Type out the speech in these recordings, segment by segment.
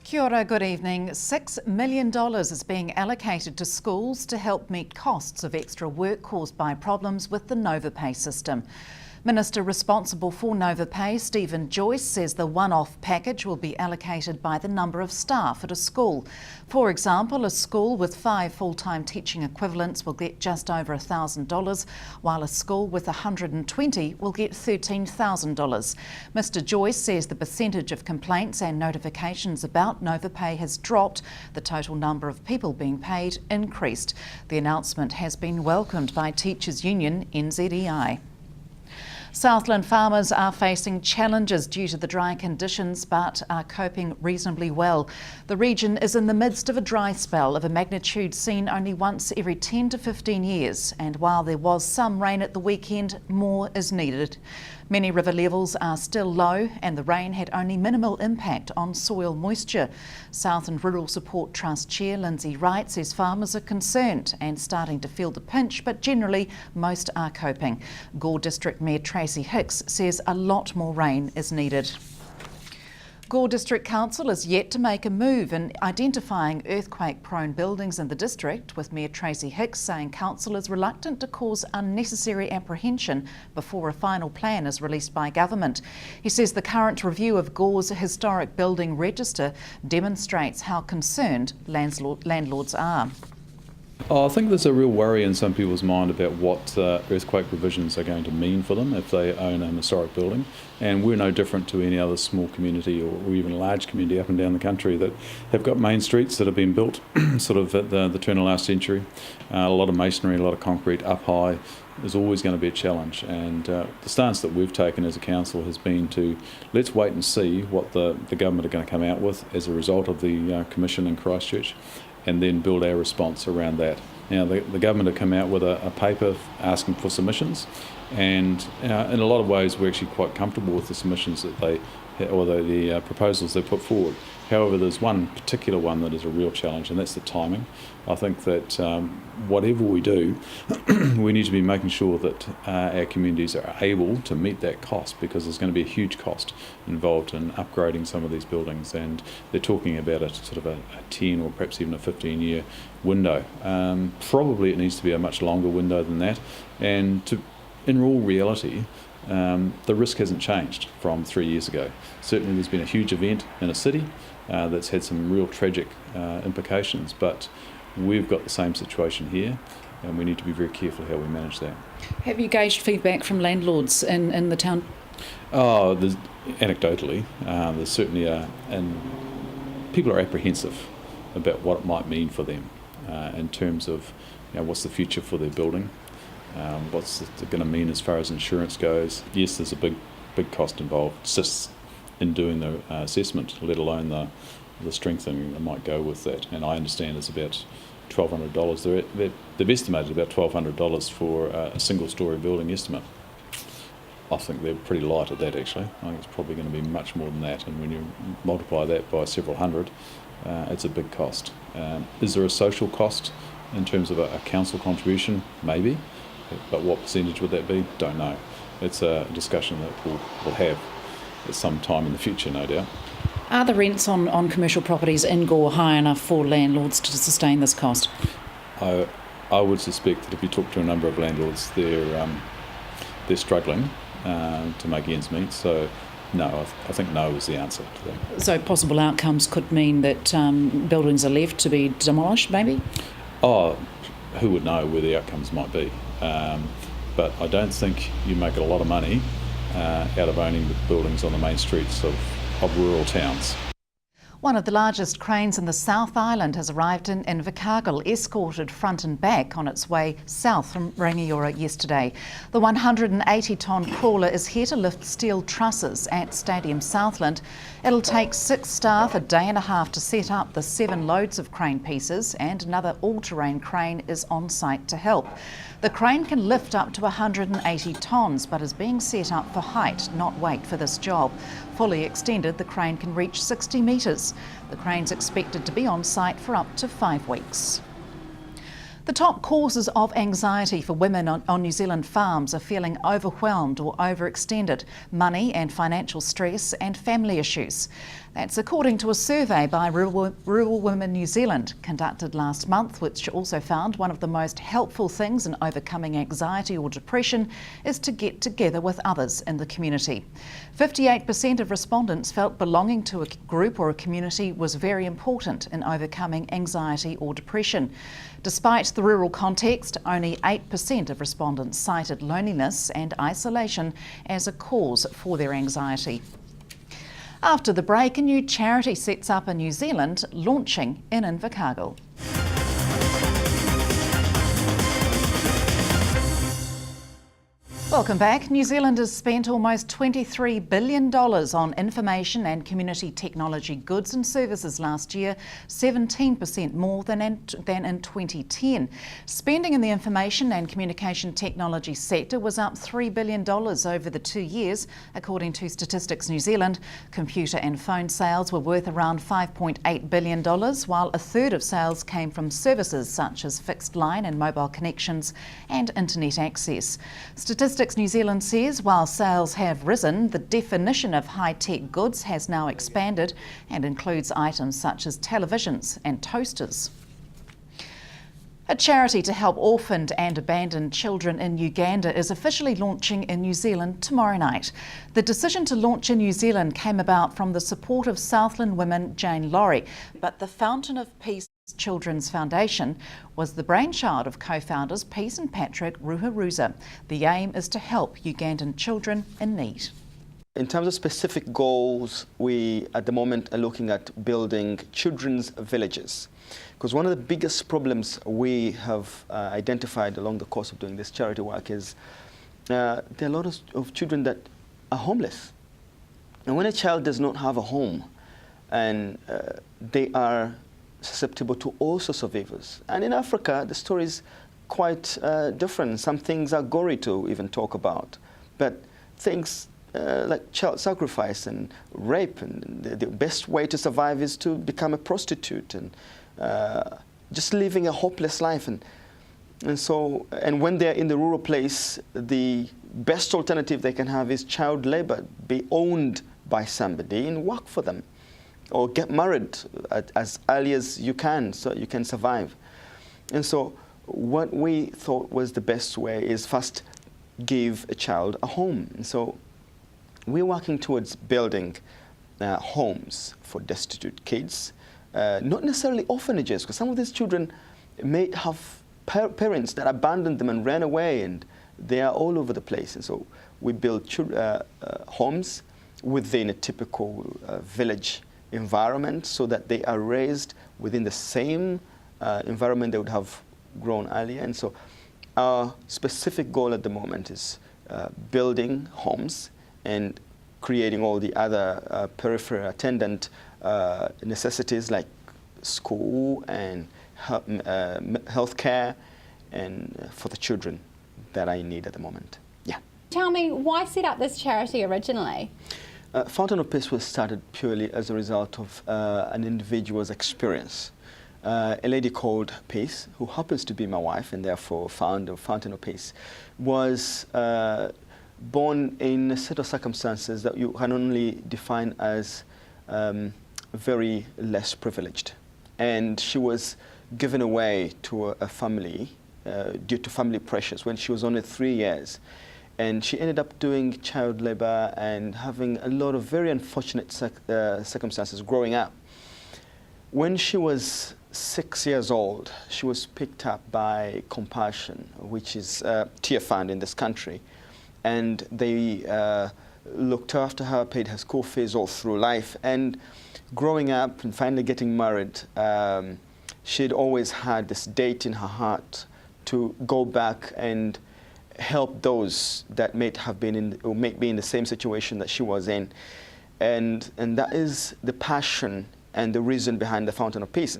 Kia ora, good evening. $6 million is being allocated to schools to help meet costs of extra work caused by problems with the NovaPay system. Minister responsible for NovaPay, Stephen Joyce, says the one-off package will be allocated by the number of staff at a school. For example, a school with 5 full-time teaching equivalents will get just over $1,000, while a school with 120 will get $13,000. Mr Joyce says the percentage of complaints and notifications about NovaPay has dropped. The total number of people being paid increased. The announcement has been welcomed by Teachers Union NZEI. Southland farmers are facing challenges due to the dry conditions but are coping reasonably well. The region is in the midst of a dry spell of a magnitude seen only once every 10 to 15 years, and while there was some rain at the weekend, more is needed. Many river levels are still low and the rain had only minimal impact on soil moisture. Southland Rural Support Trust Chair Lindsay Wright says farmers are concerned and starting to feel the pinch, but generally most are coping. Gore District Mayor Tracy Hicks says a lot more rain is needed. Gore District Council is yet to make a move in identifying earthquake-prone buildings in the district, with Mayor Tracy Hicks saying council is reluctant to cause unnecessary apprehension before a final plan is released by government. He says the current review of Gore's historic building register demonstrates how concerned landlords are. I think there's a real worry in some people's mind about what earthquake provisions are going to mean for them if they own an historic building. And we're no different to any other small community or even large community up and down the country that have got main streets that have been built sort of at the turn of last century. A lot of masonry, a lot of concrete up high is always going to be a challenge. And the stance that we've taken as a council has been to let's wait and see what the government are going to come out with as a result of the commission in Christchurch, and then build our response around that. Now, the government have come out with a paper asking for submissions, and in a lot of ways we're actually quite comfortable with the submissions that the proposals they put forward. However, there's one particular one that is a real challenge, and that's the timing. I think that whatever we do, we need to be making sure that our communities are able to meet that cost, because there's going to be a huge cost involved in upgrading some of these buildings, and they're talking about a sort of a 10 or perhaps even a 15-year window. Probably it needs to be a much longer window than that, and in all reality, the risk hasn't changed from 3 years ago. Certainly there's been a huge event in a city that's had some real tragic implications, but we've got the same situation here, and we need to be very careful how we manage that. Have you gauged feedback from landlords in the town? Anecdotally, there's certainly and people are apprehensive about what it might mean for them in terms of what's the future for their building. What's it going to mean as far as insurance goes? Yes, there's a big cost involved just in doing the assessment, let alone the strengthening that might go with that. And I understand it's about $1,200. They've estimated about $1,200 for a single-storey building estimate. I think they're pretty light at that, actually. I think it's probably going to be much more than that, and when you multiply that by several hundred, it's a big cost. Is there a social cost in terms of a council contribution? Maybe. But what percentage would that be? Don't know. It's a discussion that we'll have at some time in the future, no doubt. Are the rents on commercial properties in Gore high enough for landlords to sustain this cost? I would suspect that if you talk to a number of landlords, they're struggling to make ends meet. So no, I think no is the answer to that. So possible outcomes could mean that buildings are left to be demolished, maybe? Who would know where the outcomes might be? But I don't think you make a lot of money out of owning the buildings on the main streets of rural towns. One of the largest cranes in the South Island has arrived in Invercargill, escorted front and back on its way south from Rangiora yesterday. The 180-tonne crawler is here to lift steel trusses at Stadium Southland. It'll take 6 staff a day and a half to set up the 7 loads of crane pieces, and another all-terrain crane is on site to help. The crane can lift up to 180 tonnes, but is being set up for height, not weight, for this job. Fully extended, the crane can reach 60 metres. The crane's expected to be on site for up to 5 weeks. The top causes of anxiety for women on New Zealand farms are feeling overwhelmed or overextended, money and financial stress, and family issues. That's according to a survey by Rural Women New Zealand conducted last month, which also found one of the most helpful things in overcoming anxiety or depression is to get together with others in the community. 58% of respondents felt belonging to a group or a community was very important in overcoming anxiety or depression. Despite the rural context, only 8% of respondents cited loneliness and isolation as a cause for their anxiety. After the break, a new charity sets up in New Zealand, launching in Invercargill. Welcome back. New Zealand has spent almost $23 billion on information and community technology goods and services last year, 17% more than in 2010. Spending in the information and communication technology sector was up $3 billion over the 2 years, according to Statistics New Zealand. Computer and phone sales were worth around $5.8 billion, while a third of sales came from services such as fixed line and mobile connections and internet access. Statistics New Zealand says while sales have risen, the definition of high-tech goods has now expanded and includes items such as televisions and toasters. A charity to help orphaned and abandoned children in Uganda is officially launching in New Zealand tomorrow night. The decision to launch in New Zealand came about from the support of Southland women Jane Laurie, but the Fountain of Peace Children's Foundation was the brainchild of co-founders Peace and Patrick Ruharuza. The aim is to help Ugandan children in need. In terms of specific goals, we at the moment are looking at building children's villages. Because one of the biggest problems we have identified along the course of doing this charity work is there are a lot of children that are homeless. And when a child does not have a home, and they are susceptible to all sorts of evils. And in Africa, the story is quite different. Some things are gory to even talk about. But things like child sacrifice and rape, and the best way to survive is to become a prostitute and just living a hopeless life. And when they're in the rural place, the best alternative they can have is child labor, be owned by somebody and work for them, or get married as early as you can so you can survive. And so what we thought was the best way is first give a child a home. And so we're working towards building homes for destitute kids, not necessarily orphanages, because some of these children may have parents that abandoned them and ran away, and they are all over the place. And so we build homes within a typical village environment so that they are raised within the same environment they would have grown earlier. And so our specific goal at the moment is building homes and creating all the other peripheral attendant necessities like school and healthcare and for the children that I need at the moment. Yeah. Tell me, why set up this charity originally? Fountain of Peace was started purely as a result of an individual's experience. A lady called Peace, who happens to be my wife and therefore founder of Fountain of Peace, was born in a set of circumstances that you can only define as very less privileged. And she was given away to a family due to family pressures when she was only 3 years. And she ended up doing child labor and having a lot of very unfortunate circumstances growing up. When she was 6 years old, she was picked up by Compassion, which is a tier fund in this country. And they looked after her, paid her school fees all through life. And growing up and finally getting married, she'd always had this date in her heart to go back and help those that may have been in or may be in the same situation that she was in. And that is the passion and the reason behind the Fountain of Peace.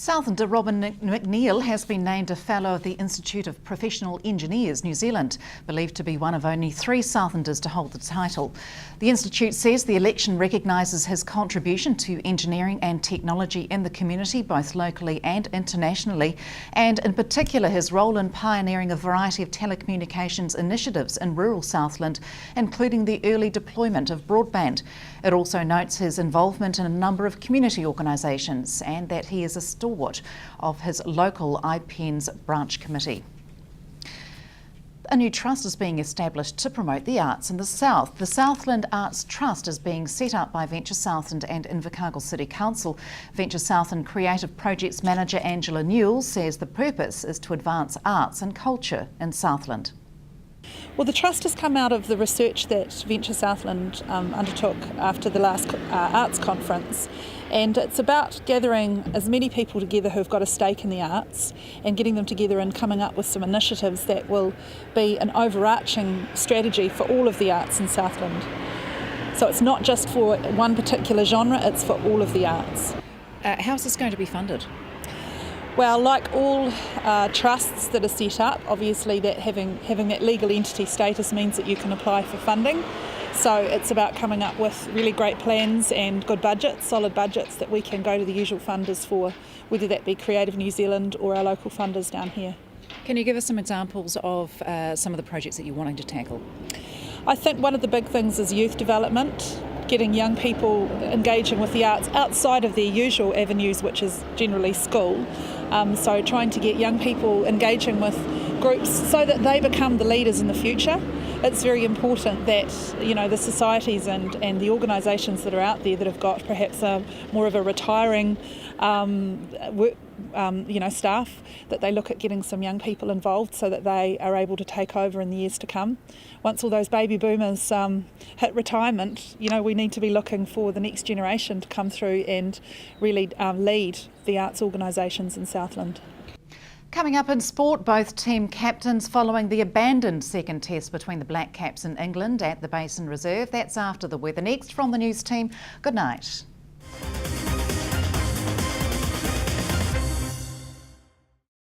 Southlander Robin McNeill has been named a Fellow of the Institute of Professional Engineers New Zealand, believed to be one of only 3 Southlanders to hold the title. The Institute says the election recognises his contribution to engineering and technology in the community, both locally and internationally, and in particular his role in pioneering a variety of telecommunications initiatives in rural Southland, including the early deployment of broadband. It also notes his involvement in a number of community organisations and that he is a stalwart of his local IPEN's branch committee. A new trust is being established to promote the arts in the South. The Southland Arts Trust is being set up by Venture Southland and Invercargill City Council. Venture Southland Creative Projects Manager Angela Newell says the purpose is to advance arts and culture in Southland. Well, the trust has come out of the research that Venture Southland undertook after the last arts conference, and it's about gathering as many people together who've got a stake in the arts and getting them together and coming up with some initiatives that will be an overarching strategy for all of the arts in Southland. So it's not just for one particular genre, it's for all of the arts. How's this going to be funded? Well, like all trusts that are set up, obviously that having that legal entity status means that you can apply for funding. So it's about coming up with really great plans and good budgets, solid budgets that we can go to the usual funders for, whether that be Creative New Zealand or our local funders down here. Can you give us some examples of some of the projects that you're wanting to tackle? I think one of the big things is youth development, getting young people engaging with the arts outside of their usual avenues, which is generally school. So trying to get young people engaging with groups so that they become the leaders in the future. It's very important that the societies and the organisations that are out there that have got perhaps more of a retiring work, staff, that they look at getting some young people involved so that they are able to take over in the years to come. Once all those baby boomers hit retirement, we need to be looking for the next generation to come through and really lead the arts organisations in Southland. Coming up in sport, both team captains following the abandoned second test between the Black Caps and England at the Basin Reserve. That's after the weather. Next from the news team, good night.